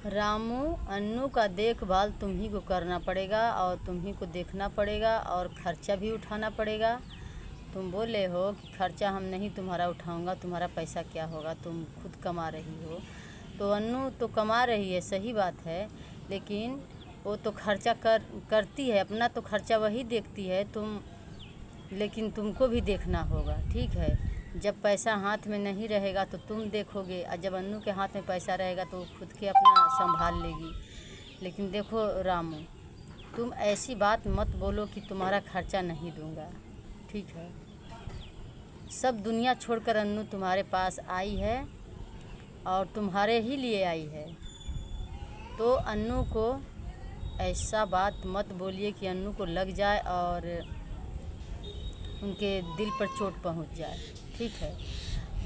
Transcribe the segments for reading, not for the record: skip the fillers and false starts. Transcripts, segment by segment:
रामू, अन्नू का देखभाल तुम ही को करना पड़ेगा और तुम ही को देखना पड़ेगा और खर्चा भी उठाना पड़ेगा। तुम बोले हो कि खर्चा हम नहीं तुम्हारा उठाऊंगा, तुम्हारा पैसा क्या होगा, तुम खुद कमा रही हो। तो अन्नू तो कमा रही है, सही बात है, लेकिन वो तो खर्चा करती है, अपना तो खर्चा वही देखती है। लेकिन तुमको भी देखना होगा, ठीक है। जब पैसा हाथ में नहीं रहेगा तो तुम देखोगे, और जब अन्नू के हाथ में पैसा रहेगा तो वो खुद के अपना संभाल लेगी। लेकिन देखो रामू, तुम ऐसी बात मत बोलो कि तुम्हारा खर्चा नहीं दूंगा, ठीक है। सब दुनिया छोड़कर अन्नू तुम्हारे पास आई है और तुम्हारे ही लिए आई है। तो अन्नू को ऐसा बात मत बोलिए कि अन्नू को लग जाए और उनके दिल पर चोट पहुंच जाए, ठीक है।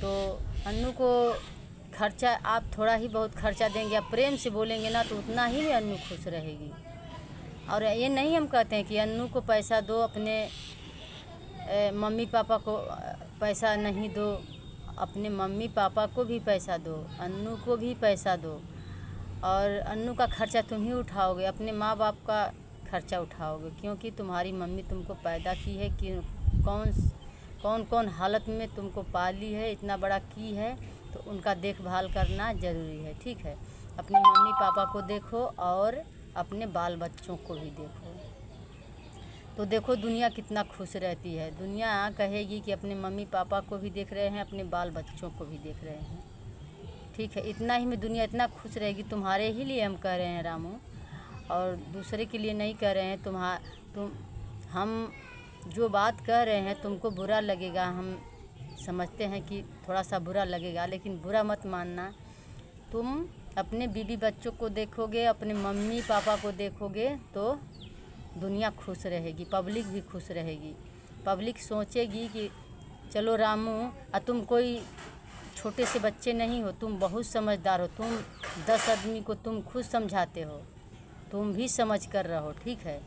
तो अन्नू को खर्चा आप थोड़ा ही बहुत खर्चा देंगे, आप प्रेम से बोलेंगे ना, तो उतना ही में अन्नू खुश रहेगी। और ये नहीं हम कहते हैं कि अन्नू को पैसा दो, अपने मम्मी पापा को पैसा नहीं दो। अपने मम्मी पापा को भी पैसा दो, अन्नू को भी पैसा दो, और अन्नू का खर्चा तुम ही उठाओगे, अपने माँ बाप का खर्चा उठाओगे, क्योंकि तुम्हारी मम्मी तुमको पैदा की है, कि कौन कौन हालत में तुमको पाली है, इतना बड़ा की है, तो उनका देखभाल करना ज़रूरी है, ठीक है। अपने मम्मी पापा को देखो और अपने बाल बच्चों को भी देखो, तो देखो दुनिया कितना खुश रहती है। दुनिया कहेगी कि अपने मम्मी पापा को भी देख रहे हैं, अपने बाल बच्चों को भी देख रहे हैं, ठीक है। इतना ही में दुनिया इतना खुश रहेगी। तुम्हारे ही लिए हम कह रहे हैं रामू, और दूसरे के लिए नहीं कह रहे हैं। हम जो बात कह रहे हैं तुमको बुरा लगेगा, हम समझते हैं कि थोड़ा सा बुरा लगेगा, लेकिन बुरा मत मानना। तुम अपने बीवी बच्चों को देखोगे, अपने मम्मी पापा को देखोगे, तो दुनिया खुश रहेगी, पब्लिक भी खुश रहेगी। पब्लिक सोचेगी कि चलो रामू, तुम कोई छोटे से बच्चे नहीं हो, तुम बहुत समझदार हो, तुम 10 आदमी को तुम खुद समझाते हो, तुम भी समझ कर रहो, ठीक है।